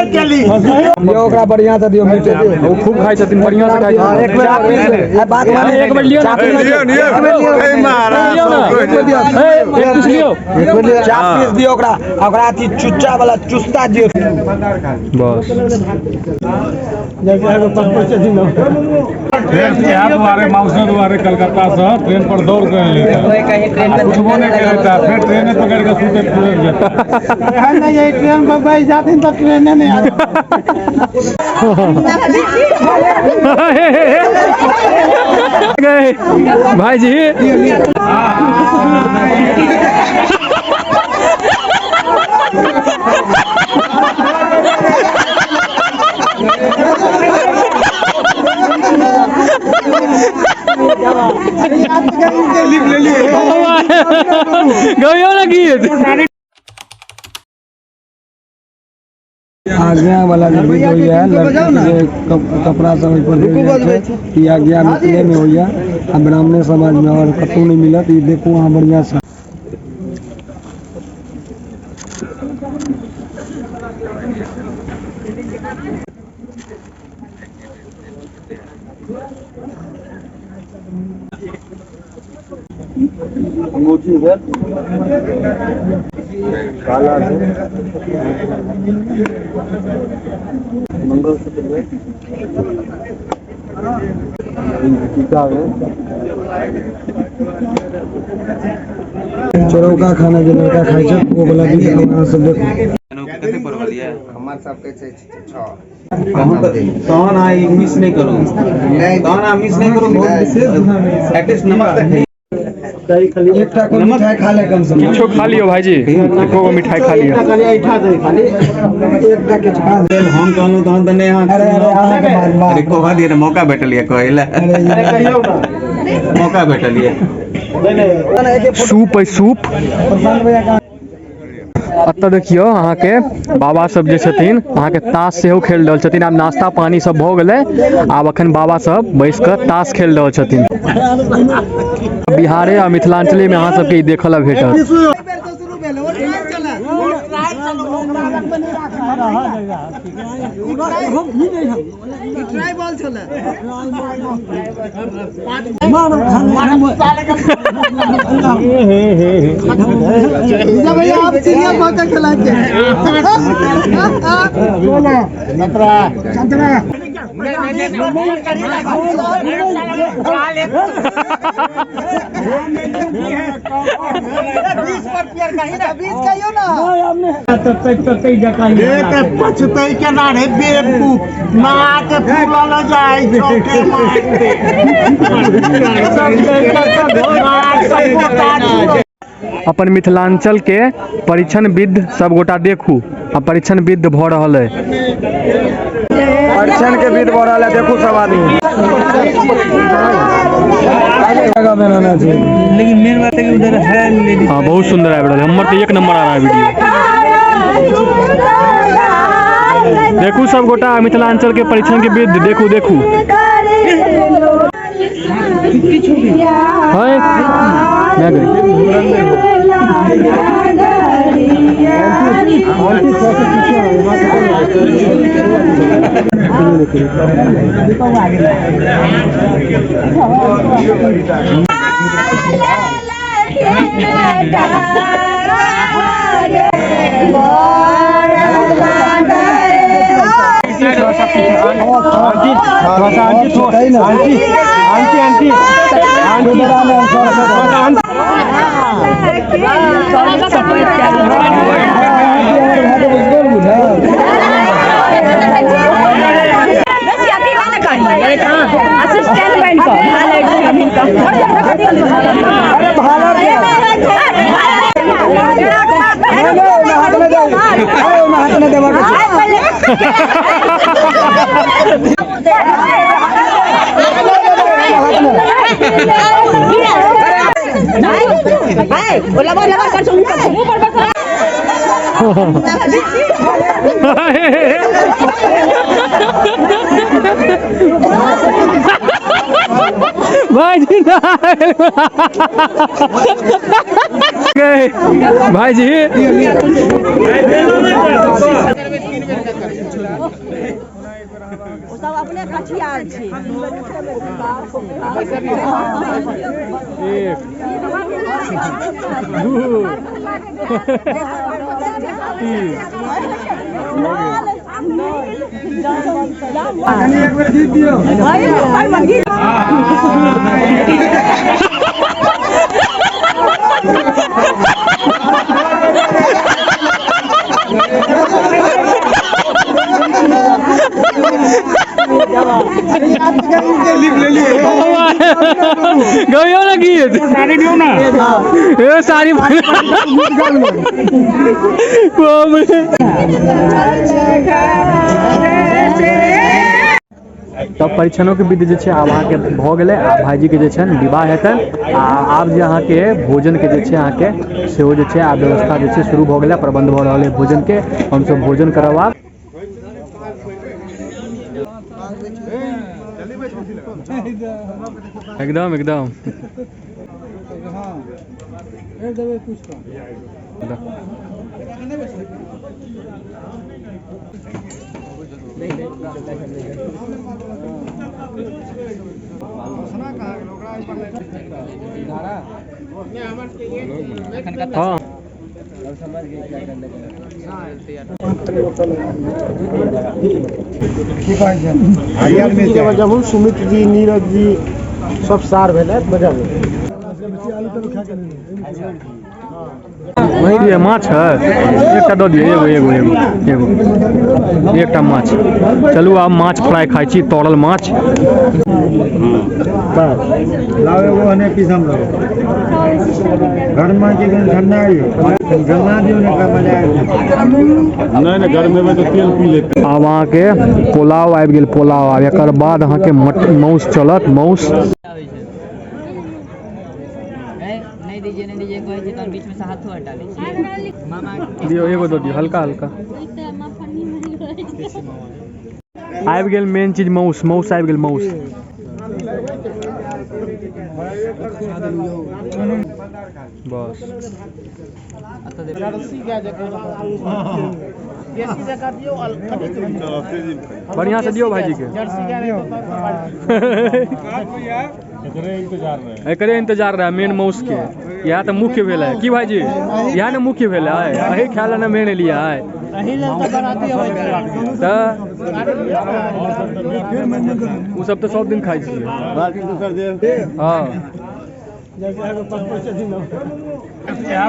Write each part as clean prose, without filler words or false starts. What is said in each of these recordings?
ओकरा बढ़िया से दियो मीठे दे वो खूब खाई छथिन बढ़िया से खाई एक बेर बात माने एक बेर लियो ना एक बेर चाप पीस दियो ओकरा ओकरा अथी चुच्चा वाला चुस्ता दियो बस जैसे एगो पप्पू से दिन ट्रेन के हाथ वाले मौसम वाले कलकत्ता से ट्रेन पर दौड़ कर लेता कुछबो नहीं करता फिर ट्रेन पकड़ के सूते पूरे जाता नहीं ये ट्रेन पर बैठ जाते तो ट्रेन नहीं आता गए भाई जी गयो ना गीत आज्ञा वाला जो भी होइया लड़की कपड़ा सब पर ई आज्ञा मिथिले में होइया आ ब्राह्मण समाज में और कतौ नहीं मिलत ई देखो वहां बढ़िया से अंगूठी है काला है मंगलसूत्र है टीका है चरौका खाना जो लड़का खाई छै वो वाला भी अहाँ सब देखो कते परवलिया हमार सबके छै 6 तहन आ मिस नहीं करो तहन आ मिस नहीं करो बहुत विशेष एटलीस्ट नमक तक एक टा को मिठाई खा ले कम से कम किछो खा लियो भाईजी एको गो मिठाई खा लियो खाली एक टा के खा ले हम कहलो तहन त नहीं अरे अहाँ के अरे कोहा दिए मौका भेटलिए कहला अरे कहियो ना मौका भेटलिए सूप है सूप अतः देखियो अहाँ के बाबा सब जे छथिन अहाँ के ताश सेहो खेल रहल छथिन आब नाश्ता पानी सब भ गेलै आब अखन बाबा सब बैस के ताश खेल रहल छथिन बिहारे आ मिथिलांचले में अहाँ सबके ई देखल भेटत पछतई के ना रे बेवकूफ मां के फूला ल जाए छोटे अपन मिथिलांचल के परीक्षण विद्ध सब गोटा देखू आ परीक्षण विद्ध भ रहल है परीक्षण के विध भ रहल है देखू सब आदमी जगह बनाना चाहिए लेकिन मेन बात है कि उधर है लेडीज हाँ बहुत सुंदर आबि रहल है हमर तो 1 नंबर आ रहा है वीडियो देखू सब गोटा मिथिलांचल के परीक्षण के विद्ध देखू देखू हाय मैं गई भाई भाई जी सब अपने कठियार छी एक बेर जीत दियो गयो ना गीत सारी दियो ना ए सारी तब परीक्षणों के विधि जे छै आब अहाँके भऽ गेलै आ भाईजी के जे छै विवाह हेतन आ आब जे अहाँके भोजन के जे छै अहाँके सेहो जे छै आब व्यवस्था जे छै शुरू भऽ गेलै प्रबंध भऽ रहल है भोजन के हमसब भोजन करब आब एकदम एकदम हाँ जब सुमित जी नीरज जी सब सार भेलै बजाबे ये माछ है एकटा दऽ दियौ एगो एगो एगो एगो एकटा माछ चलू आब माछ फ्राई खाइ छी तरल माछ लाओ एगो हने पीस हम लाओ घर में के ठंडा है जमा दियो ने का मजा आए नहीं घर में तो तेल पी लेते आब अहाँके पुलाव आबि गेल पुलाव आब एकर बाद अहाँके माउस चलत माउस नहीं दीजिए कोई जी तो बीच में से हाथों हटा लीजिए मामा दियो एगो दऽ दियो हल्का हल्का आबि गेल मेन चीज माउस माउस आबि गेल माउस बस बढ़िया से दियो भाईजी के एकरे इंतजार रहे मेन माउस के यह तो मुख्य भेल है की भाईजी यह ने मुख्य भेल है अही खाय ला मेन लिया है उ सब तो सब दिन खाई छी हाँ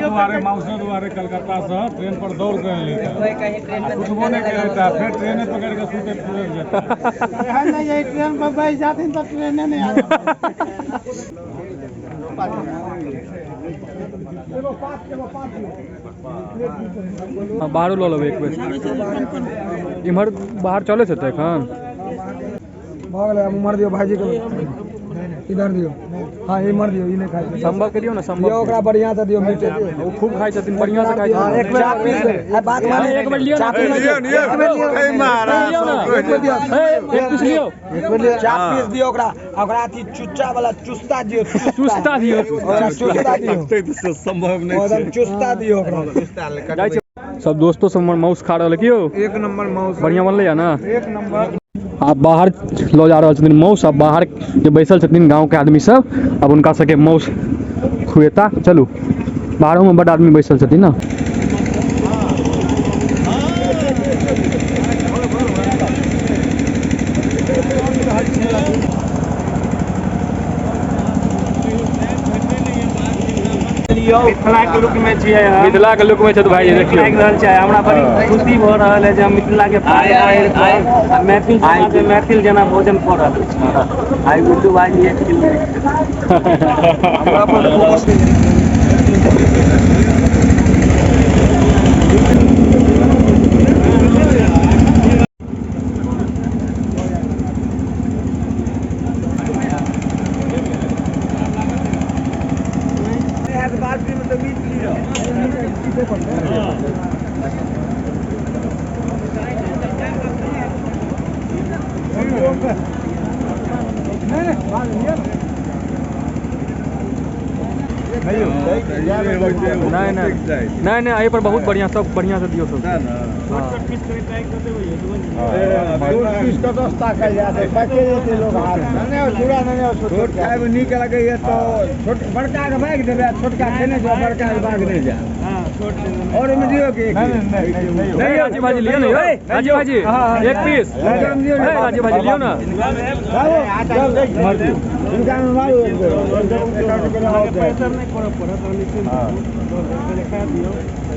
दुआरे माउस दुआरे कलकत्ता से ट्रेन पर दौड़ कर लेता कुछबो नहीं करता फिर ट्रेन पकड़ के सूते पूरे जाता ट्रेन पर बैठ जाते तो ट्रेन नहीं आता बाहरो लऽ लेबै एक बेर इम्हर बाहर चले छै तऽ एखन भऽ गेलै उमर दियो भाईजी के इधर दियो हाँ इमर दियो इने खाइ संभव करियो ना संभव ओकरा बढ़िया से दियो मीठे वो खूब खाइ छथिन बढ़िया से खाइ छथिन एक बेर बात मान एक बेर लियो ना एक पीस लियो चाप पीस दियो ओकरा ओकरा अथी चुच्चा वाला चुस्ता दियो चुस्ता दियो चुस्ता दियो संभव एकदम चुस्ता दियो ओकरा जाइ छै सब दोस्तों सब माउस खा रहल कियो एक नंबर माउस बढ़िया बनलै है ना एक नंबर आप बाहर लो जा रहल छथिन माउस अब बाहर जे बैसल छथिन गाँव के आदमी सब अब उनका सबके माउस खुएता चलू बाहरों में बड़ आदमी बैसल छथिन ना मिथिला के लुक में छियै मिथिला के लुक में छै तो भाई देखियो लागि रहल छै हमरा बड़ी खुशी भ रहल है जे हम मिथिला के मैथिल जना भोजन कऽ रहल छी आइ गुड्डू भाई एक नहीं नहीं नहीं नहीं यही पर बहुत बढ़िया सब बढ़िया से दियो सब नीक लगैया तो बड़का के भाग देबै छोटका खेने जो बड़का के भाग नहीं जा और में दियो के नहीं राजीव भाजी लियो ना राजीव भाजी एक पीस राजीव भाजी लियो ना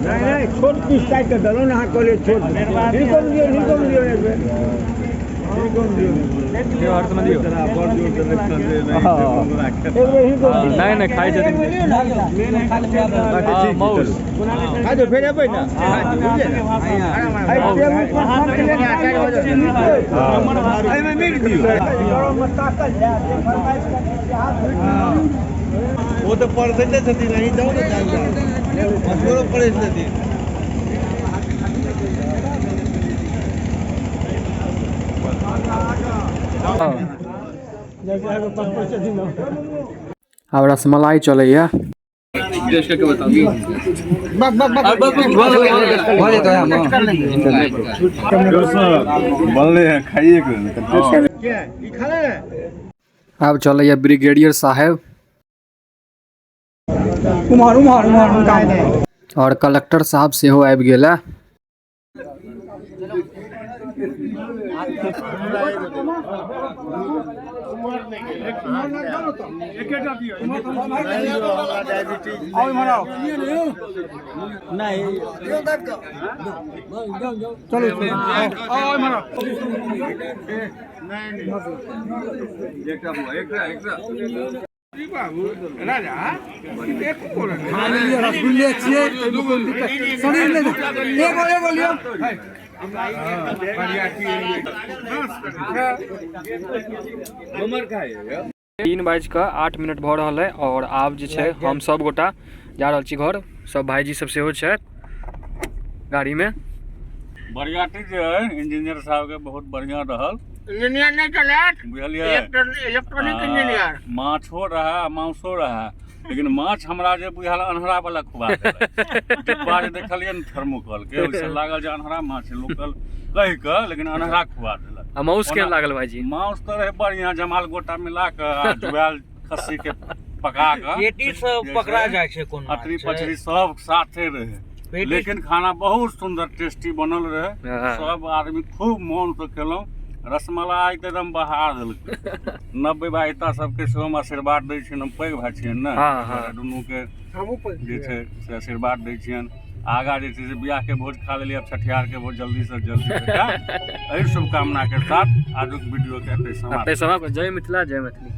नहीं छोट पीस टाइप के दलो ना कोले छोट निकम दियो दियो हर समय दियो नहीं नहीं खाई जति माउस खा दो फिर अबै ना आई में मिल दियो वो तो परसेंटेज थी नहीं जाओ ना मजबूर पड़े थी अब रसमलाई चलैया बनले हैं खाइए अब चलैया ब्रिगेडियर साहब और कलेक्टर साहब से हो आबि गेला तीन बाज का 8 मिनट भ रहल है और आब जे छै हम सब गोटा जा रहल छी घर सब भाईजी सब सेहो छै गाड़ी में बरियाती जे है इंजीनियर साहब के बहुत बढ़िया रहल इंजीनियर नहीं चलत बुझलिए इलेक्ट्रॉनिक इंजीनियर माछो रहा मांसो रहा लेकिन माछ हमरा जे बुझाल अनहरा वाला खुआ देलक डिब्बा जे देखलिए न थर्मोकोल के ओइसे लागल जे अनहरा माछ लोकल कहि के लेकिन अनहरा खुआ देलक आ माउस के लागल भाईजी मांस तो रहे बढ़िया जमाल गोटा मिला के आ जुआल खस्सी के पका के पेटी सब पकड़ा जाय छै कोन अतरी पछरी सब साथे रहे लेकिन खाना बहुत सुंदर टेस्टी बनल रहे सब आदमी खूब मन से खेलौं रसमलाई तो एकदम बहा देलकै 90 भाईता सबके सेहो हम आशीर्वाद दै छियनि हम पैघ भाई छियनि ने दुनू के जे छै से आशीर्वाद दै छियनि आगा जे छै से बियाह के भोज खा लेलियै अब छठियार के भोज जल्दी से जल्दी एहि शुभकामना के साथ आजुक वीडियो के एतै समाप्त जय मिथिला जय मैथिली।